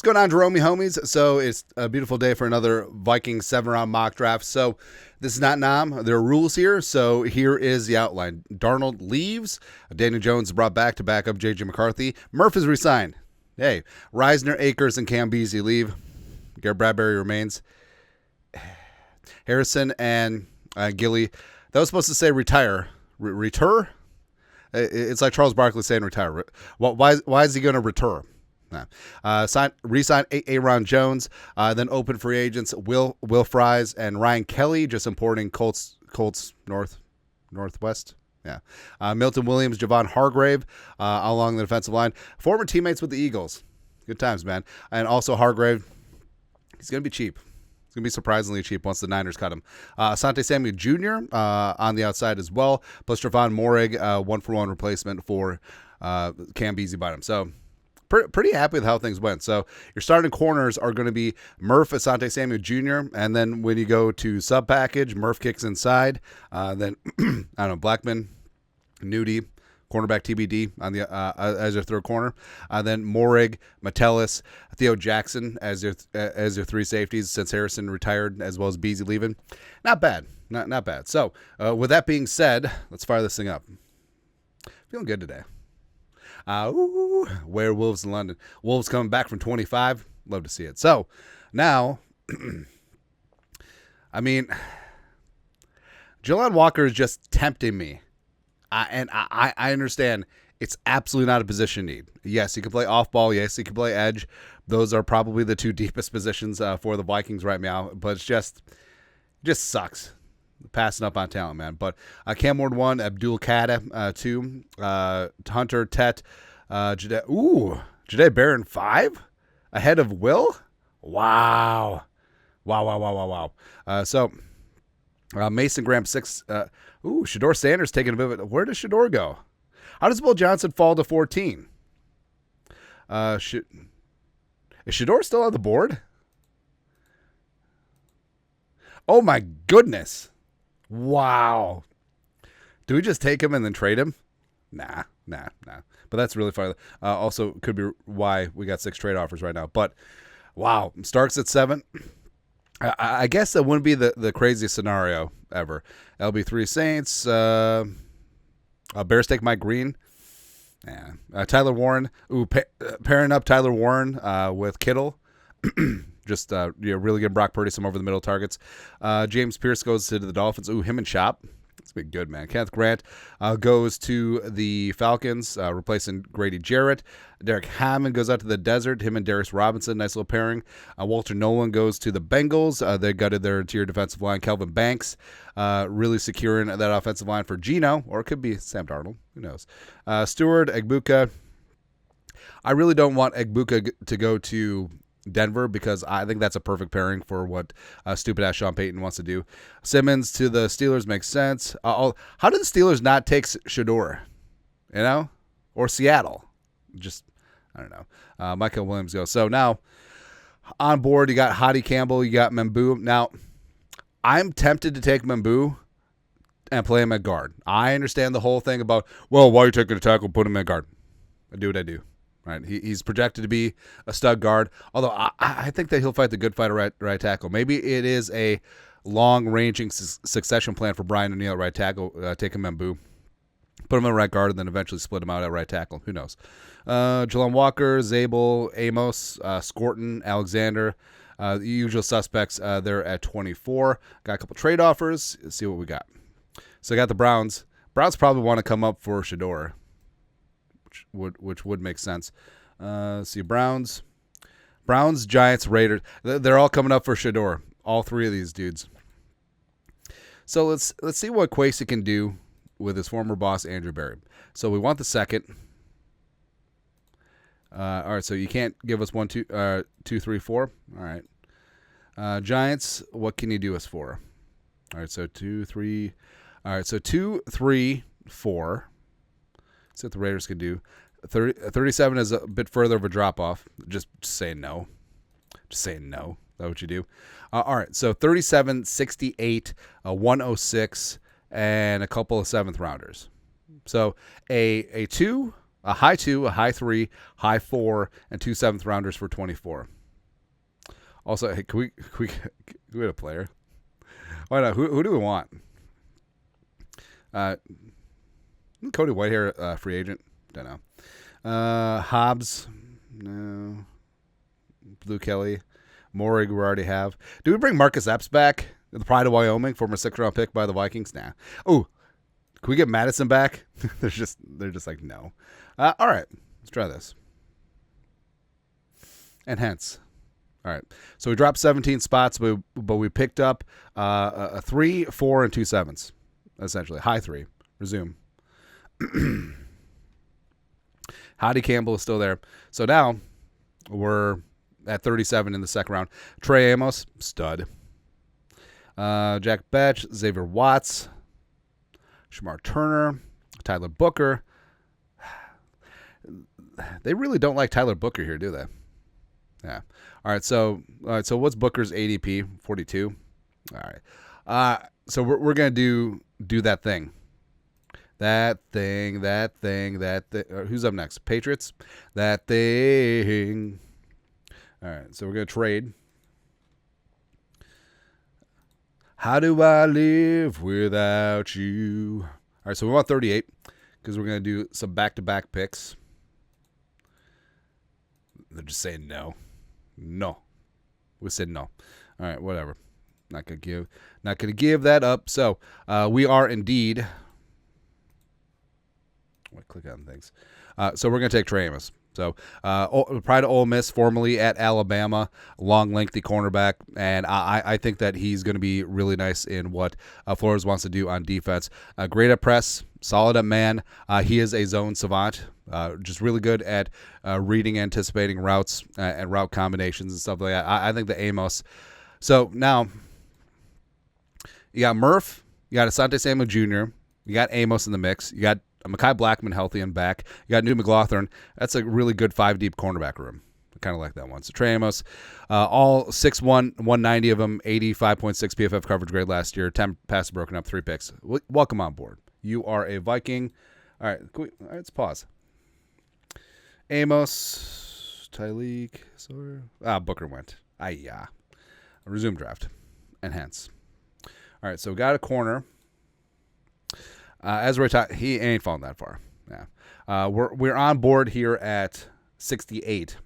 going on, JEROME homies? So it's a beautiful day for another Vikings 7-round mock draft. So this is not NAM. There are rules here. So here is the outline. Darnold leaves. Daniel Jones is brought back to back up J.J. McCarthy. Murph is resigned. Hey, Reisner, Akers, and Cam Beasley leave. Garrett Bradbury remains. Harrison and Gilly. That was supposed to say retire. Retur? It's like Charles Barkley saying retire. Why is he going to return? Re-sign Aaron Jones, then open free agents Will Fries and Ryan Kelly, just importing Colts Northwest. Yeah, Milton Williams, Javon Hargrave along the defensive line, former teammates with the Eagles. Good times, man. And also Hargrave, he's gonna be cheap. It's gonna be surprisingly cheap once the Niners cut him. Asante Samuel Jr. On the outside as well, plus Trevon Moehrig, 1-for-1 replacement for Cam Beasley bottom. So. Pretty happy with how things went. So your starting corners are going to be Murph, Asante Samuel Jr., and then when you go to sub package, Murph kicks inside. Then Blackman, Nudie, cornerback TBD on the as your third corner. Then Moehrig, Metellus, Theo Jackson as your three safeties since Harrison retired, as well as Beasley leaving. Not bad, not bad. So with that being said, let's fire this thing up. Feeling good today. Werewolves in London. Wolves coming back from 25. Love to see it. So now, I mean, Jelon Walker is just tempting me. I understand it's absolutely not a position need. Yes, he can play off ball. Yes, he can play edge. Those are probably the two deepest positions for the Vikings right now. But it just sucks. Passing up on talent, man. But Cam Ward 1, Abdul Qadir 2, Hunter Tet, Jahdae Barron 5 ahead of Will. Wow. So Mason Graham 6. Shador Sanders taking a bit of it. Where does Shador go? How does Will Johnson fall to 14? Is Shador still on the board? Oh my goodness. Wow. Do we just take him and then trade him? Nah. But that's really far. Also, could be why we got 6 trade offers right now. But, wow. Starks at 7. I guess that wouldn't be the craziest scenario ever. LB3 Saints. Bears take Mike Green. Yeah. Tyler Warren. Pairing up Tyler Warren with Kittle. Just really getting Brock Purdy some over the middle targets. James Pierce goes to the Dolphins. Him and Chop. It's been good, man. Kenneth Grant goes to the Falcons, replacing Grady Jarrett. Derek Hammond goes out to the desert. Him and Darius Robinson, nice little pairing. Walter Nolan goes to the Bengals. They gutted their interior defensive line. Kelvin Banks really securing that offensive line for Geno, or it could be Sam Darnold. Who knows? Stewart, Egbuka. I really don't want Egbuka to go to Denver because I think that's a perfect pairing for what stupid-ass Sean Payton wants to do. Simmons to the Steelers makes sense. How did the Steelers not take Shador? Or Seattle? Just, I don't know. Michael Williams goes. So now, on board, you got Hadi Campbell, you got M'Boo. Now, I'm tempted to take M'Boo and play him at guard. I understand the whole thing about, well, why are you taking a tackle and put him at guard? I do what I do. Right, he's projected to be a stud guard, although I think that he'll fight the good fight at right tackle. Maybe it is a long-ranging succession plan for Brian O'Neill at right tackle. Take him M'Boo, put him at right guard, and then eventually split him out at right tackle. Who knows? Jelon Walker, Zabel, Amos, Scorton, Alexander, the usual suspects there at 24. Got a couple trade offers. Let's see what we got. So I got the Browns. Browns probably want to come up for Shador. Which would make sense. See, Browns, Giants, Raiders. They're all coming up for Shador. All 3 of these dudes. So let's see what Kwesi can do with his former boss Andrew Berry. So we want the second. All right. So you can't give us 1, 2, 3, 4. All right. Giants. What can you do us for? All right. So 2, 3. All right. So 2, 3, 4. See what the Raiders can do. 37 is a bit further of a drop-off. Just saying no. Just saying no. Is that what you do? All right, so 37, 68, 106, and a couple of 7th rounders. So a 2, A high 2, a high 3, high 4, and 2 7th rounders for 24. Also, hey, can we get a player? Why not? Who do we want? Cody Whitehair, free agent. Don't know. Hobbs, no. Blue Kelly, Morig, we already have. Do we bring Marcus Epps back? The pride of Wyoming, former 6th-round pick by the Vikings. Nah. Oh, can we get Madison back? they're just like no. All right, let's try this. And hence. All right, so we dropped 17 spots, but we picked up a 3, 4, and 2 7s, essentially. High 3. Resume. Hottie Campbell is still there. So now we're at 37 in the second round. Trey Amos, stud. Jack Betch, Xavier Watts, Shamar Turner, Tyler Booker. They really don't like Tyler Booker here, do they? Yeah. All right. So what's Booker's ADP? 42. All right. So we're gonna do that thing. That thing. Who's up next? Patriots. That thing. All right. So we're gonna trade. How do I live without you? All right. So we want 38 because we're gonna do some back-to-back picks. They're just saying no. No. We said no. All right, whatever. Not gonna give that up. So we are indeed. Click on things. So we're gonna take Trey Amos. So pride of Ole Miss, formerly at Alabama, long, lengthy cornerback, and I think that he's going to be really nice in what Flores wants to do on defense. Great at press, solid at man. He is a zone savant, just really good at reading, anticipating routes and route combinations and stuff like that. I think the Amos. So now you got Murph, you got Asante Samuel Jr., you got Amos in the mix, you got Mekhi Blackman healthy and back. You got New McLaughlin. That's a really good 5-deep cornerback room. I kind of like that one. So Trey Amos, all 6'1", 190 of them, 85.6 PFF coverage grade last year, 10 passes broken up, 3 picks. Welcome on board. You are a Viking. All right, let's pause. Amos, Tyleek, Booker went. Resume draft. Enhance. All right, so we got a corner. As he ain't falling that far. Yeah, we're on board here at 68.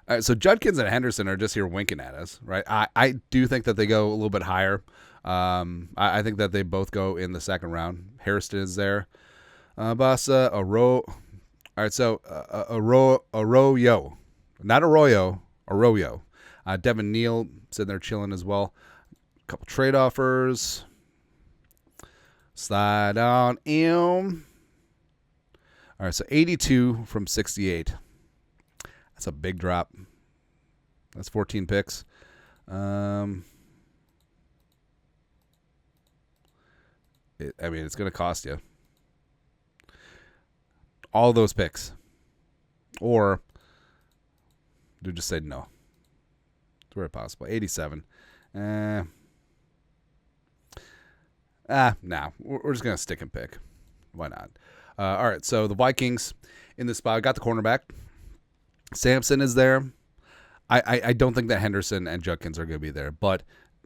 All right, so Judkins and Henderson are just here winking at us, right? I do think that they go a little bit higher. I think that they both go in the second round. Harrison is there. Basa, All right, so Arroyo, not Arroyo, Arroyo. Devin Neal sitting there chilling as well. A couple trade offers. Slide on him. All right, so 82 from 68. That's a big drop. That's 14 picks. It's going to cost you all those picks. Or do just say no. It's very possible. 87. Nah. We're just going to stick and pick. Why not? All right, so the Vikings in this spot got the cornerback. Sampson is there. I don't think that Henderson and Judkins are going to be there, but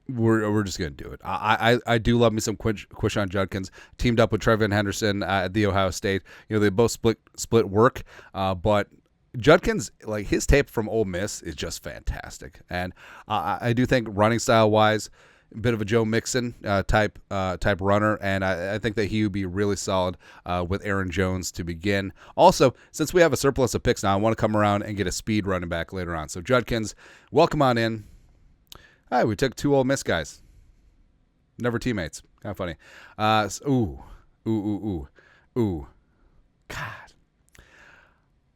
we're just going to do it. I do love me some Quishon Judkins. Teamed up with Trevin Henderson at the Ohio State. They both split work, but Judkins, like his tape from Ole Miss is just fantastic. And I do think running style-wise, a bit of a Joe Mixon type runner, and I think that he would be really solid with Aaron Jones to begin. Also, since we have a surplus of picks now, I want to come around and get a speed running back later on. So Judkins, welcome on in. Hi, we took 2 Ole Miss guys. Never teammates. Kind of funny. Ooh. God.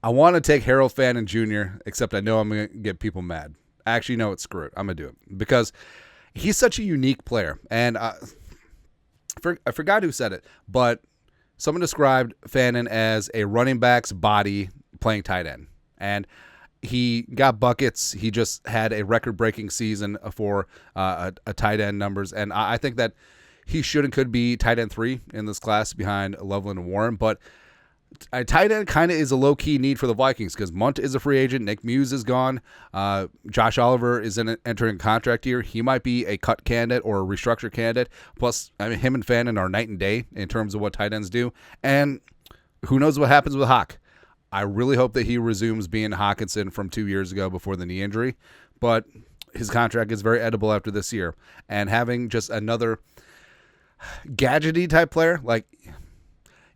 I want to take Harold Fannin Jr., except I know I'm going to get people mad. Actually, no, screw it. I'm going to do it because he's such a unique player, and I forgot who said it, but someone described Fannin as a running back's body playing tight end, and he got buckets. He just had a record-breaking season for a tight end numbers, and I think that he should and could be tight end 3 in this class behind Loveland and Warren, but tight end kind of is a low-key need for the Vikings because Munt is a free agent. Nick Muse is gone. Josh Oliver is entering a contract year. He might be a cut candidate or a restructure candidate. Plus, I mean, him and Fannin are night and day in terms of what tight ends do. And who knows what happens with Hawk. I really hope that he resumes being Hawkinson from 2 years ago before the knee injury. But his contract is very edible after this year. And having just another gadgety type player, like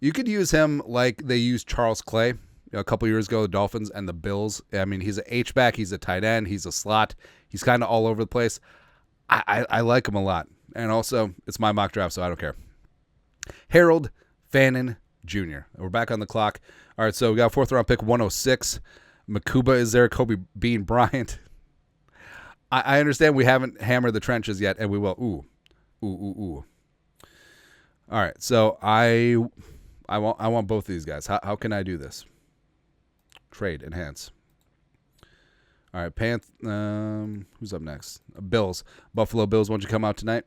you could use him like they used Charles Clay a couple years ago, the Dolphins and the Bills. I mean, he's an H-back, he's a tight end, he's a slot. He's kind of all over the place. I like him a lot. And also, it's my mock draft, so I don't care. Harold Fannin Jr. We're back on the clock. All right, so we got 4th round pick 106. Makuba is there, Kobe Bean Bryant. I understand we haven't hammered the trenches yet, and we will. Ooh. All right, so I want both of these guys. How can I do this? Trade, enhance. All right, who's up next? Bills. Buffalo Bills, why don't you come out tonight?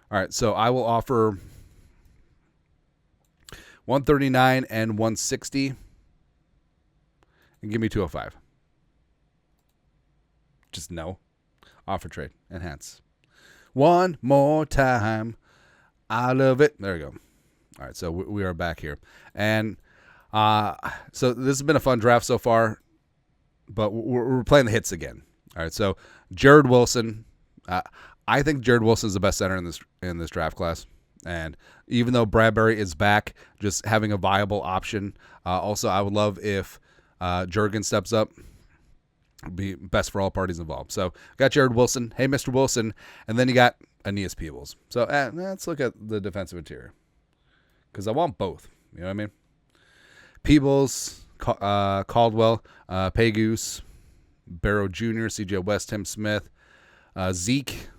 All right, so I will offer 139 and 160, and give me 205. Just no. Offer trade, enhance. One more time. I love it. There we go. All right, so we are back here. And so this has been a fun draft so far, but we're playing the hits again. All right, so Jared Wilson. I think Jared Wilson is the best center in this draft class. And even though Bradbury is back, just having a viable option. Also, I would love if Jurgen steps up. Be best for all parties involved. So got Jared Wilson. Hey, Mr. Wilson. And then you got Aeneas Peebles. So let's look at the defensive interior. Because I want both. You know what I mean? Peebles, Caldwell, Pegus, Barrow Jr., C.J. West, Tim Smith, Zeke.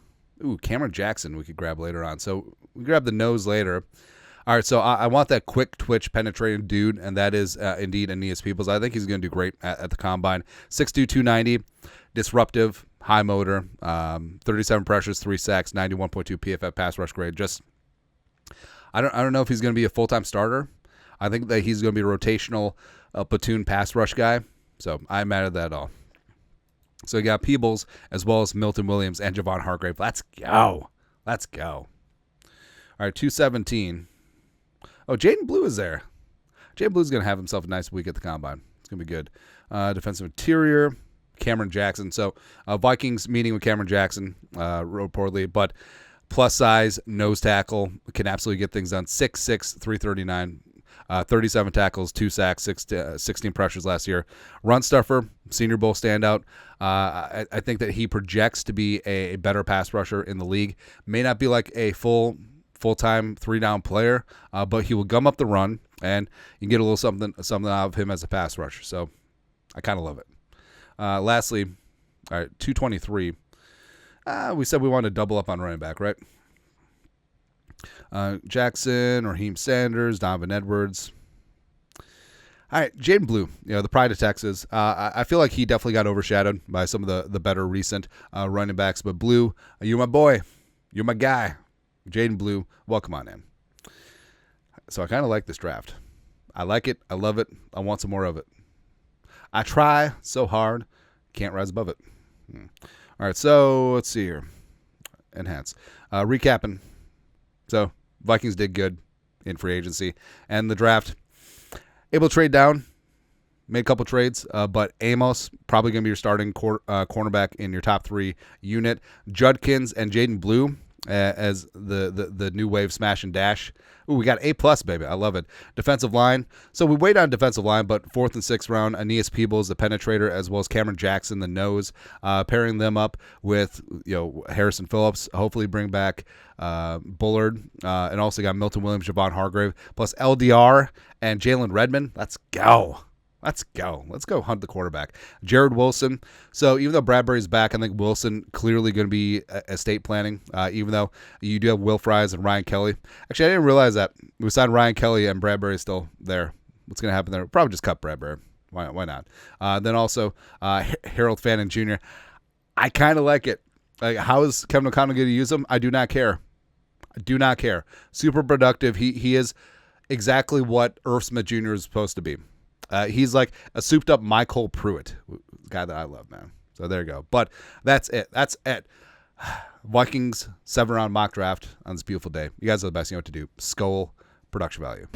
Cameron Jackson we could grab later on. So we grab the nose later. All right, so I want that quick twitch penetrating dude, and that is indeed Aeneas Peebles. I think he's going to do great at the combine. 6'2", 290, disruptive, high motor, 37 pressures, 3 sacks, 91.2 PFF pass rush grade. Just I don't know if he's going to be a full-time starter. I think that he's going to be a rotational platoon pass rush guy. So I'm mad at that at all. So you got Peebles as well as Milton Williams and Javon Hargrave. Let's go. All right, 217. Oh, Jaden Blue is there. Jaden Blue's going to have himself a nice week at the combine. It's going to be good. Defensive interior, Cameron Jackson. So Vikings meeting with Cameron Jackson reportedly, but plus size, nose tackle, can absolutely get things done. 6'6", 339, 37 tackles, 2 sacks, 16 pressures last year. Run stuffer, Senior Bowl standout. I think that he projects to be a better pass rusher in the league. May not be like a full-time 3-down player, but he will gum up the run, and you can get a little something out of him as a pass rusher. So I kind of love it. Lastly, all right, 223. We said we wanted to double up on running back, right? Jackson, Raheem Sanders, Donovan Edwards. All right, Jaden Blue, the pride of Texas. I feel like he definitely got overshadowed by some of the better recent running backs. But Blue, you're my boy. You're my guy. Jaden Blue, welcome on in. So I kind of like this draft. I like it. I love it. I want some more of it. I try so hard. Can't rise above it. All right, so let's see here. Enhance. Recapping. So Vikings did good in free agency. And the draft, able to trade down. Made a couple trades, but Amos probably going to be your starting cornerback in your top 3 unit. Judkins and Jaden Blue as the new wave smash and dash. Ooh, we got A+, baby. I love it. Defensive line. So we wait on defensive line, but 4th and 6th round, Aeneas Peebles, the penetrator, as well as Cameron Jackson, the nose, pairing them up with Harrison Phillips. Hopefully bring back Bullard, and also got Milton Williams, Javon Hargrave, plus LDR and Jalen Redmond. Let's go. Let's go hunt the quarterback. Jared Wilson. So even though Bradbury's back, I think Wilson clearly going to be estate planning, even though you do have Will Fries and Ryan Kelly. Actually, I didn't realize that. We signed Ryan Kelly and Bradbury's still there. What's going to happen there? Probably just cut Bradbury. Why not? Then also Harold Fannin Jr. I kind of like it. Like, how is Kevin O'Connell going to use him? I do not care. Super productive. He is exactly what Irv Smith Jr. is supposed to be. He's like a souped up Michael Pruitt, guy that I love, man. So there you go. But that's it. That's it. Vikings 7-round mock draft on this beautiful day. You guys are the best. You know what to do. Skull production value.